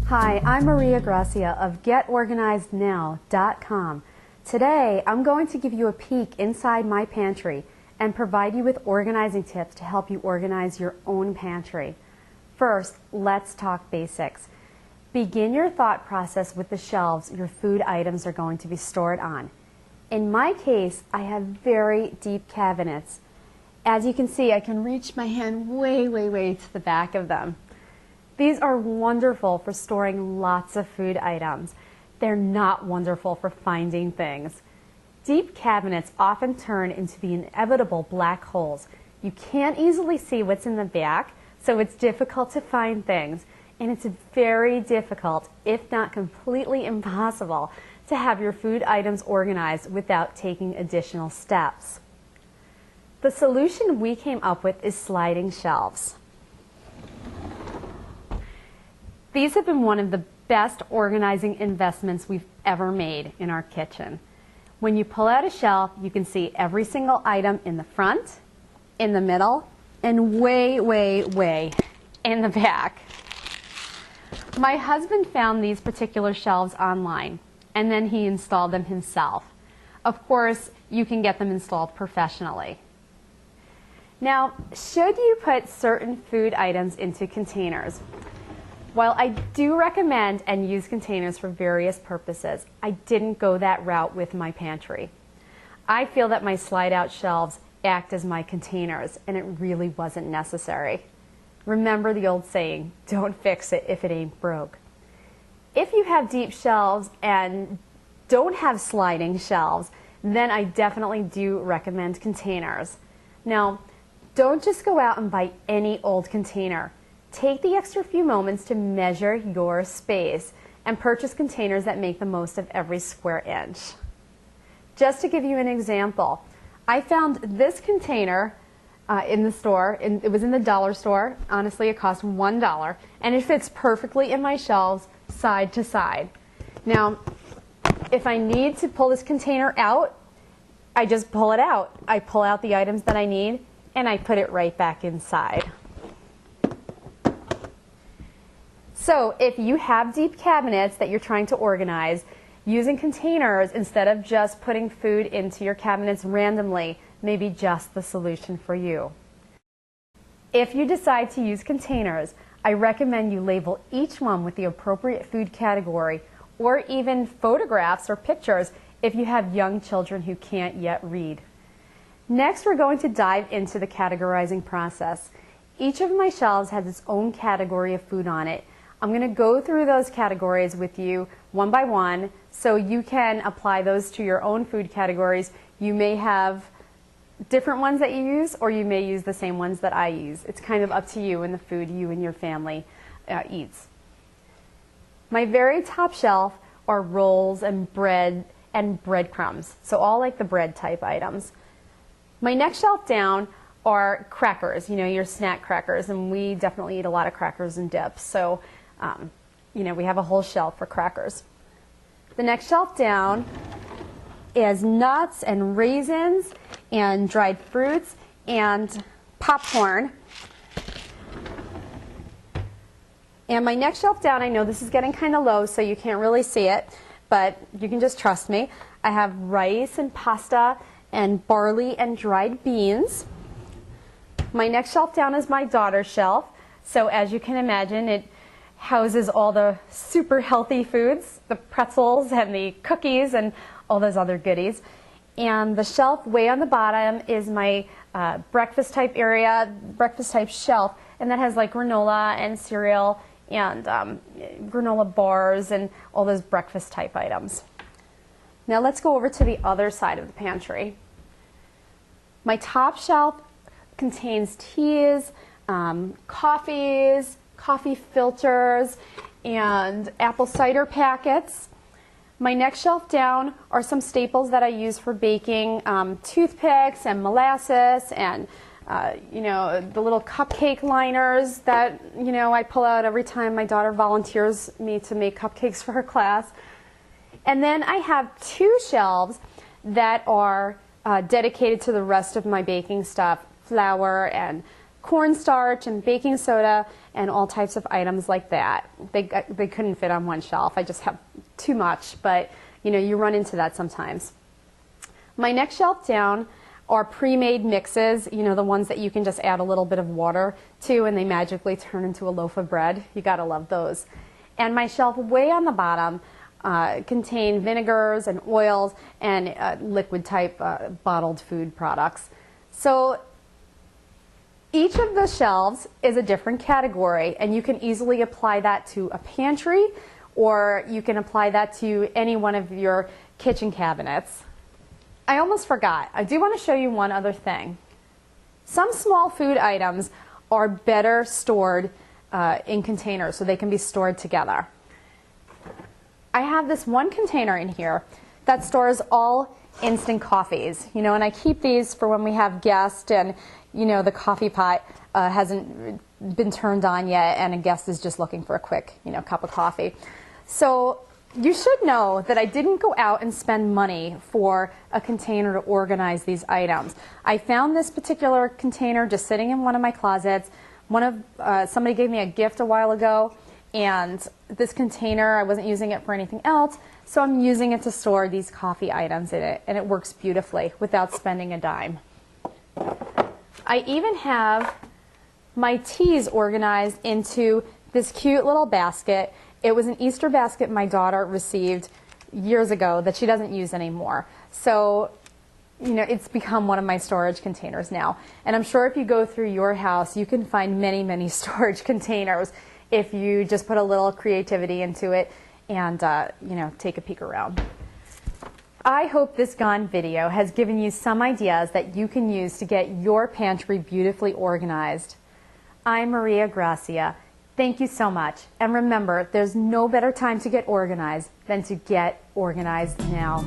Hi, I'm Gracia of GetOrganizedNow.com. Today, I'm going to give you a peek inside my pantry and provide you with organizing tips to help you organize your own pantry. First, let's talk basics. Begin your thought process with the shelves your food items are going to be stored on. In my case, I have very deep cabinets. As you can see, I can reach my hand way to the back of them. These are wonderful for storing lots of food items. They're not wonderful for finding things. Deep cabinets often turn into the inevitable black holes. You can't easily see what's in the back, so it's difficult to find things. And it's very difficult, if not completely impossible, to have your food items organized without taking additional steps. The solution we came up with is sliding shelves. These have been one of the best organizing investments we've ever made in our kitchen. When you pull out a shelf, you can see every single item in the front, in the middle, and way in the back. My husband found these particular shelves online, and then he installed them himself. Of course, you can get them installed professionally. Now, should you put certain food items into containers? While I do recommend and use containers for various purposes, I didn't go that route with my pantry. I feel that my slide-out shelves act as my containers, and it really wasn't necessary. Remember the old saying, don't fix it if it ain't broke. If you have deep shelves and don't have sliding shelves, then I definitely do recommend containers. Now, don't just go out and buy any old container. Take the extra few moments to measure your space and purchase containers that make the most of every square inch. Just to give you an example, I found this container in the store. It was in the dollar store. Honestly, it cost $1, and it fits perfectly in my shelves side to side. Now, if I need to pull this container out, I just pull it out. I pull out the items that I need, and I put it right back inside. So if you have deep cabinets that you're trying to organize, using containers instead of just putting food into your cabinets randomly may be just the solution for you. If you decide to use containers, I recommend you label each one with the appropriate food category or even photographs or pictures if you have young children who can't yet read. Next, we're going to dive into the categorizing process. Each of my shelves has its own category of food on it. I'm going to go through those categories with you one by one so you can apply those to your own food categories. You may have different ones that you use, or you may use the same ones that I use. It's kind of up to you and the food you and your family eats. My very top shelf are rolls and bread and breadcrumbs, so all like the bread type items. My next shelf down are crackers, your snack crackers, and we definitely eat a lot of crackers and dips, so we have a whole shelf for crackers. The next shelf down is nuts and raisins and dried fruits and popcorn. And my next shelf down, I know this is getting kind of low, so you can't really see it, but you can just trust me. I have rice and pasta and barley and dried beans. My next shelf down is my daughter's shelf. So as you can imagine, it houses all the super healthy foods, the pretzels and the cookies and all those other goodies. And the shelf way on the bottom is my breakfast type area, breakfast type shelf, and that has like granola and cereal and granola bars and all those breakfast type items. Now let's go over to the other side of the pantry. My top shelf contains teas, coffees, coffee filters, and apple cider packets. My next shelf down are some staples that I use for baking, toothpicks and molasses and the little cupcake liners that I pull out every time my daughter volunteers me to make cupcakes for her class. And then I have two shelves that are dedicated to the rest of my baking stuff, flour and cornstarch and baking soda and all types of items like that. They couldn't fit on one shelf. I just have too much, but you know, you run into that sometimes. My next shelf down are pre-made mixes, you know, the ones that you can just add a little bit of water to and they magically turn into a loaf of bread. You gotta love those. And my shelf way on the bottom contain vinegars and oils and liquid type bottled food products. So each of the shelves is a different category, and you can easily apply that to a pantry, or you can apply that to any one of your kitchen cabinets. I almost forgot. I do want to show you one other thing. Some small food items are better stored in containers, so they can be stored together. I have this one container in here that stores all instant coffees, you know, and I keep these for when we have guests and, you know, the coffee pot hasn't been turned on yet and a guest is just looking for a quick, you know, cup of coffee. So you should know that I didn't go out and spend money for a container to organize these items. I found this particular container just sitting in one of my closets. Somebody gave me a gift a while ago, and this container, I wasn't using it for anything else, so I'm using it to store these coffee items in it, and it works beautifully without spending a dime. I even have my teas organized into this cute little basket. It was an Easter basket my daughter received years ago that she doesn't use anymore. So, you know, it's become one of my storage containers now. And I'm sure if you go through your house, you can find many, many storage containers if you just put a little creativity into it and, you know, take a peek around. I hope this Gone video has given you some ideas that you can use to get your pantry beautifully organized. I'm Maria Gracia. Thank you so much. And remember, there's no better time to get organized than to get organized now.